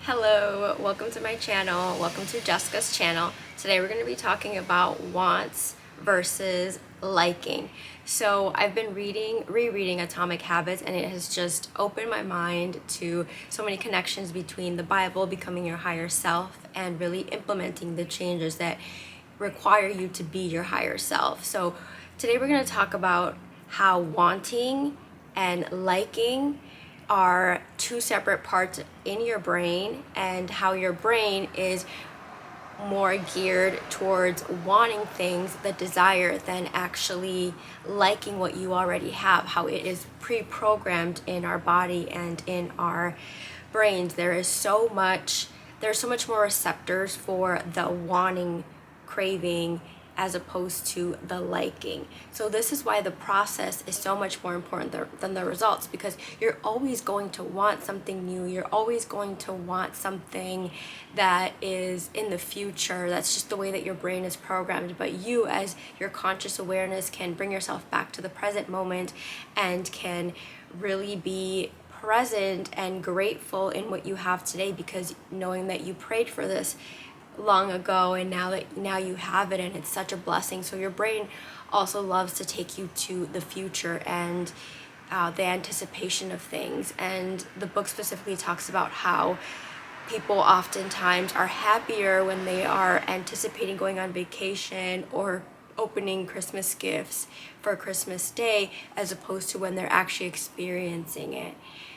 Hello, welcome to my channel. Welcome to Jessica's channel. Today we're going to be talking about wants versus liking. So I've been rereading Atomic Habits, and it has just opened my mind to so many connections between the Bible, becoming your higher self, and really implementing the changes that require you to be your higher self. So today we're going to talk about how wanting and liking are two separate parts in your brain, and how your brain is more geared towards wanting things, the desire, than actually liking what you already have, how it is pre-programmed in our body and in our brains. There's so much more receptors for the wanting, craving, as opposed to the liking. So this is why the process is so much more important than the results, because you're always going to want something new. You're always going to want something that is in the future. That's just the way that your brain is programmed. But you, as your conscious awareness, can bring yourself back to the present moment and can really be present and grateful in what you have today, because knowing that you prayed for this long ago, and now you have it, and it's such a blessing. So your brain also loves to take you to the future and the anticipation of things. And the book specifically talks about how people oftentimes are happier when they are anticipating going on vacation or opening Christmas gifts for Christmas Day, as opposed to when they're actually experiencing it.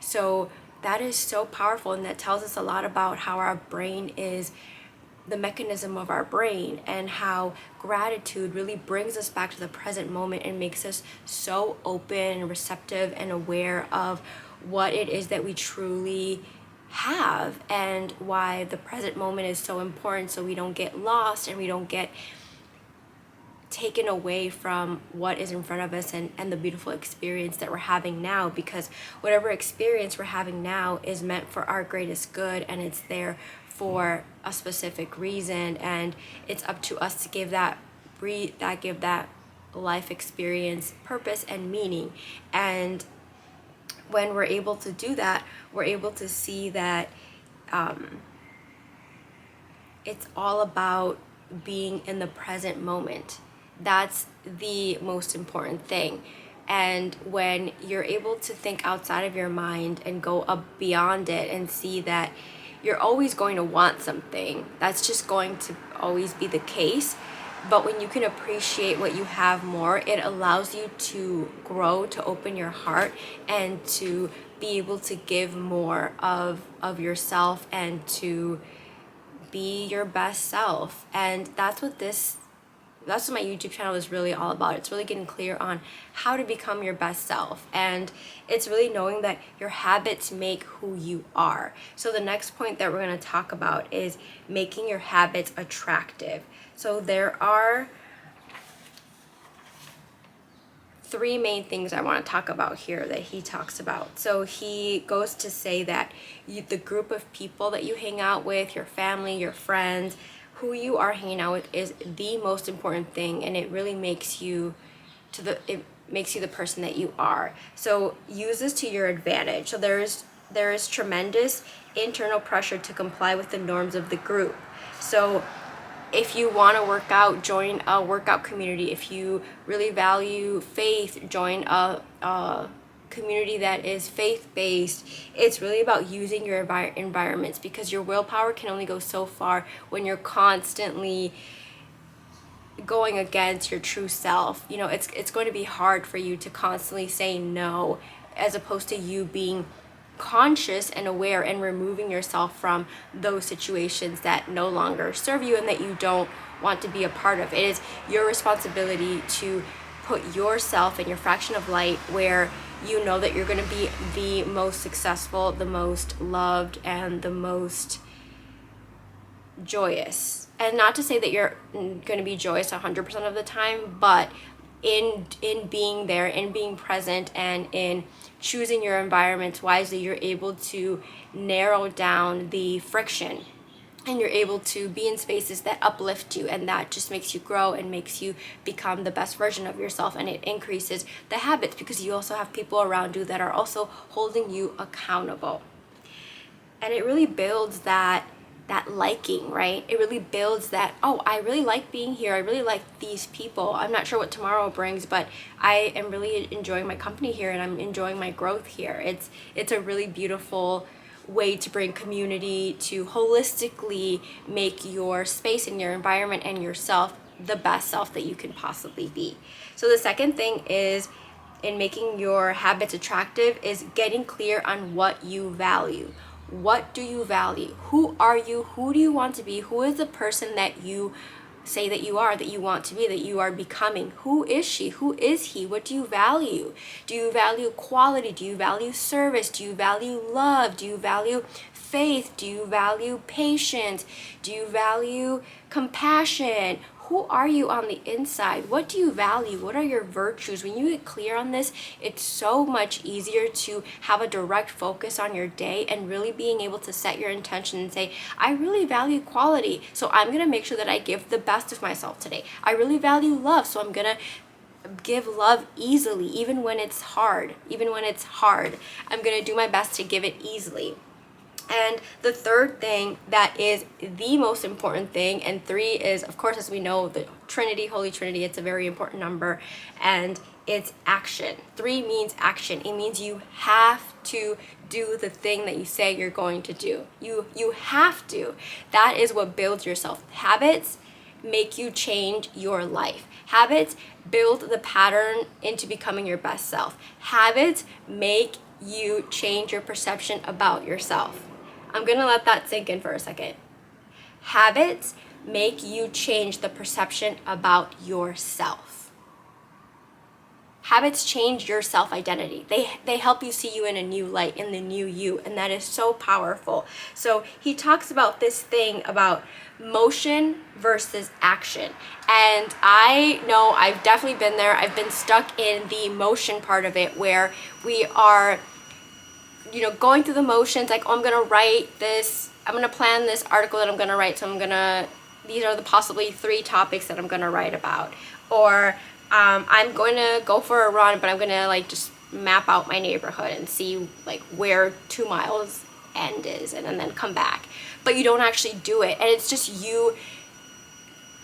So that is so powerful, and that tells us a lot about how our brain is, the mechanism of our brain, and how gratitude really brings us back to the present moment and makes us so open and receptive and aware of what it is that we truly have, and why the present moment is so important, so we don't get lost and we don't get taken away from what is in front of us and the beautiful experience that we're having now. Because whatever experience we're having now is meant for our greatest good, and it's there for a specific reason, and it's up to us to give that life experience purpose and meaning. And when we're able to do that, we're able to see that it's all about being in the present moment. That's the most important thing. And when you're able to think outside of your mind and go up beyond it and see that you're always going to want something, that's just going to always be the case. But when you can appreciate what you have more, it allows you to grow, to open your heart, and to be able to give more of yourself, and to be your best self. And that's what my YouTube channel is really all about. It's really getting clear on how to become your best self. And it's really knowing that your habits make who you are. So the next point that we're going to talk about is making your habits attractive. So there are three main things I want to talk about here that he talks about. So he goes to say that the group of people that you hang out with, your family, your friends, who you are hanging out with, is the most important thing, and it really makes you the person that you are. So use this to your advantage. So there is tremendous internal pressure to comply with the norms of the group. So if you want to work out, join a workout community. If you really value faith, join a community that is faith-based. It's really about using your environments, because your willpower can only go so far when you're constantly going against your true self. You know, it's going to be hard for you to constantly say no, as opposed to you being conscious and aware and removing yourself from those situations that no longer serve you and that you don't want to be a part of. It is your responsibility to put yourself in your fraction of light where you know that you're going to be the most successful, the most loved, and the most joyous. And not to say that you're going to be joyous 100% of the time, but in being there, in being present, and in choosing your environments wisely, you're able to narrow down the friction, and you're able to be in spaces that uplift you, and that just makes you grow and makes you become the best version of yourself. And it increases the habits, because you also have people around you that are also holding you accountable. And it really builds that liking, right? It really builds that, oh, I really like being here. I really like these people. I'm not sure what tomorrow brings, but I am really enjoying my company here, and I'm enjoying my growth here. It's a really beautiful way to bring community, to holistically make your space and your environment and yourself the best self that you can possibly be. So the second thing is, in making your habits attractive, is getting clear on what you value. What do you value? Who are you? Who do you want to be? Who is the person that you say that you are, that you want to be, that you are becoming? Who is she? Who is he? What do you value? Do you value quality? Do you value service? Do you value love? Do you value faith? Do you value patience? Do you value compassion? Who are you on the inside? What do you value? What are your virtues? When you get clear on this, it's so much easier to have a direct focus on your day and really being able to set your intention and say, I really value quality, so I'm going to make sure that I give the best of myself today. I really value love, so I'm going to give love easily, even when it's hard. Even when it's hard, I'm going to do my best to give it easily. And the third thing that is the most important thing, and 3 is, of course, as we know, the Trinity, Holy Trinity, it's a very important number, and it's action. 3 means action. It means you have to do the thing that you say you're going to do. You have to. That is what builds yourself. Habits make you change your life. Habits build the pattern into becoming your best self. Habits make you change your perception about yourself. I'm gonna let that sink in for a second. Habits make you change the perception about yourself. Habits change your self-identity. They help you see you in a new light, in the new you, and that is so powerful. So he talks about this thing about motion versus action. And I know I've definitely been there. I've been stuck in the motion part of it, where we are going through the motions, like, oh, I'm gonna write this, I'm gonna plan this article that I'm gonna write, so these are the possibly 3 topics that I'm gonna write about. Or I'm going to go for a run, but I'm gonna just map out my neighborhood and see where 2 miles end is, and then come back. But you don't actually do it, and it's just you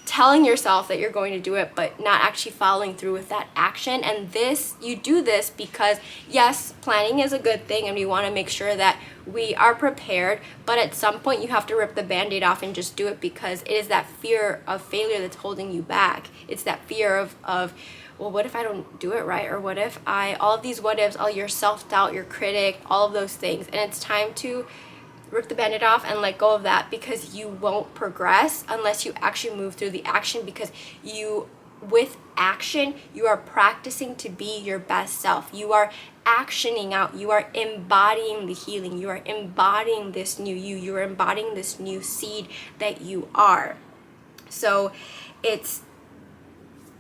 telling yourself that you're going to do it, but not actually following through with that action. And you do this because, yes, planning is a good thing, and we want to make sure that we are prepared, but at some point you have to rip the Band-Aid off and just do it, because it is that fear of failure that's holding you back. It's that fear of well, what if I don't do it right? Or what if all of these what ifs, all your self-doubt, your critic, all of those things. And it's time to rip the Band-Aid off and let go of that, because you won't progress unless you actually move through the action, because with action, you are practicing to be your best self. You are actioning out. You are embodying the healing. You are embodying this new you. You are embodying this new seed that you are. So it's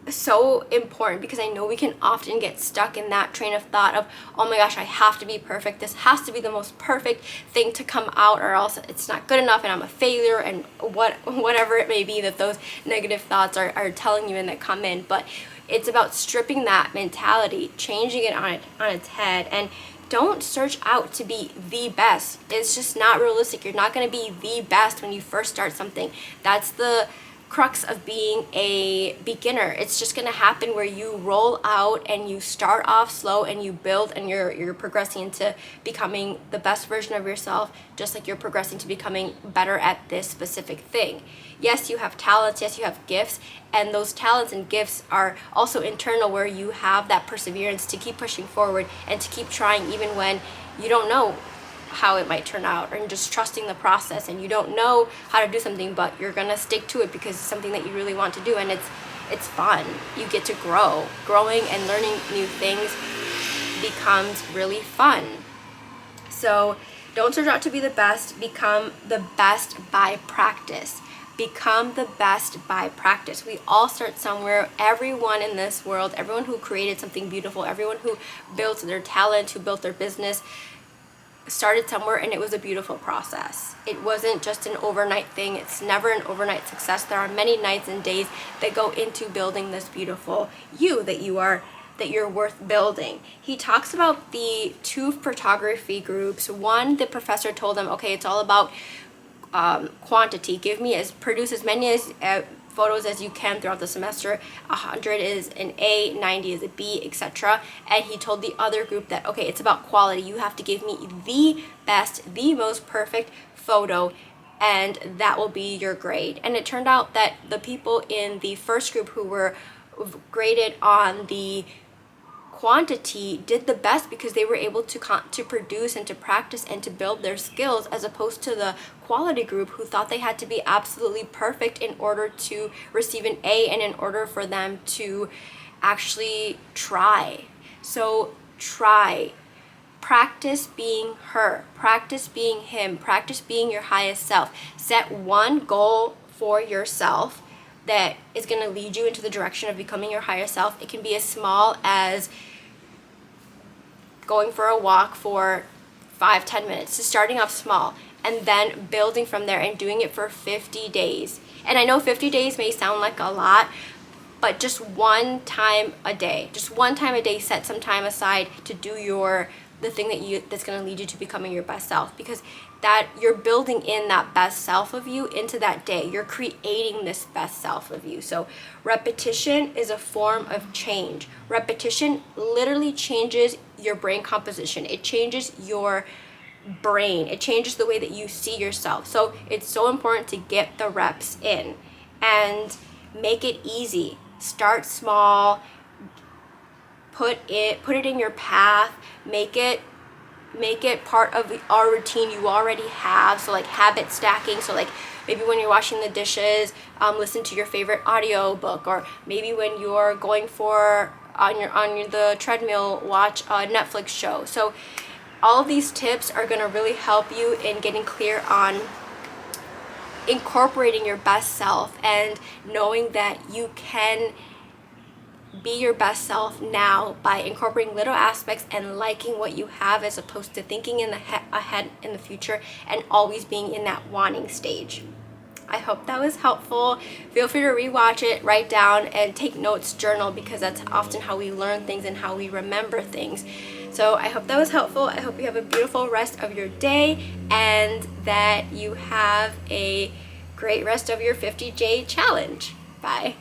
so important, because I know we can often get stuck in that train of thought of, oh my gosh, I have to be perfect. This has to be the most perfect thing to come out, or else it's not good enough and I'm a failure, and whatever it may be that those negative thoughts are telling you and that come in. But it's about stripping that mentality, changing it on its head, and don't search out to be the best. It's just not realistic. You're not going to be the best when you first start something. That's the crux of being a beginner. It's just going to happen where you roll out and you start off slow and you build, and you're progressing into becoming the best version of yourself, just like you're progressing to becoming better at this specific thing. Yes, you have talents, yes, you have gifts, and those talents and gifts are also internal, where you have that perseverance to keep pushing forward and to keep trying even when you don't know how it might turn out, and just trusting the process, and you don't know how to do something, but you're gonna stick to it because it's something that you really want to do, and it's fun. You get to grow. Growing and learning new things becomes really fun. So don't search out to be the best. Become the best by practice. Become the best by practice. We all start somewhere. Everyone in this world, everyone who created something beautiful, everyone who built their talent, who built their business, started somewhere, and it was a beautiful process. It wasn't just an overnight thing. It's never an overnight success. There are many nights and days that go into building this beautiful you that you are that you're worth building. He talks about the two photography groups. One, the professor told them, okay, it's all about quantity. Produce as many photos as you can throughout the semester. 100 is an A, 90 is a B, etc. And he told the other group that, okay, it's about quality. You have to give me the best, the most perfect photo, and that will be your grade. And it turned out that the people in the first group who were graded on the quantity did the best because they were able to produce and to practice and to build their skills, as opposed to the quality group who thought they had to be absolutely perfect in order to receive an A and in order for them to actually try. So try. Practice being her, practice being him, practice being your highest self. Set one goal for yourself that is going to lead you into the direction of becoming your higher self. It can be as small as going for a walk for 5-10 minutes, just starting off small and then building from there and doing it for 50 days. And I know 50 days may sound like a lot, but just one time a day, set some time aside to do the thing that's going to lead you to becoming your best self, because that you're building in that best self of you into that day. You're creating this best self of you. So repetition is a form of change. Repetition literally changes your brain composition. It changes your brain. It changes the way that you see yourself. So it's so important to get the reps in and make it easy. Start small. Put it in your path. Make it part of our routine you already have. So like habit stacking. So like maybe when you're washing the dishes, listen to your favorite audio book, or maybe when you're going on the treadmill, watch a Netflix show. So all of these tips are going to really help you in getting clear on incorporating your best self and knowing that you can be your best self now by incorporating little aspects and liking what you have, as opposed to thinking ahead in the future and always being in that wanting stage. I hope that was helpful. Feel free to rewatch it, write down, and take notes, journal, because that's often how we learn things and how we remember things. So I hope that was helpful. I hope you have a beautiful rest of your day and that you have a great rest of your 50-day challenge. Bye.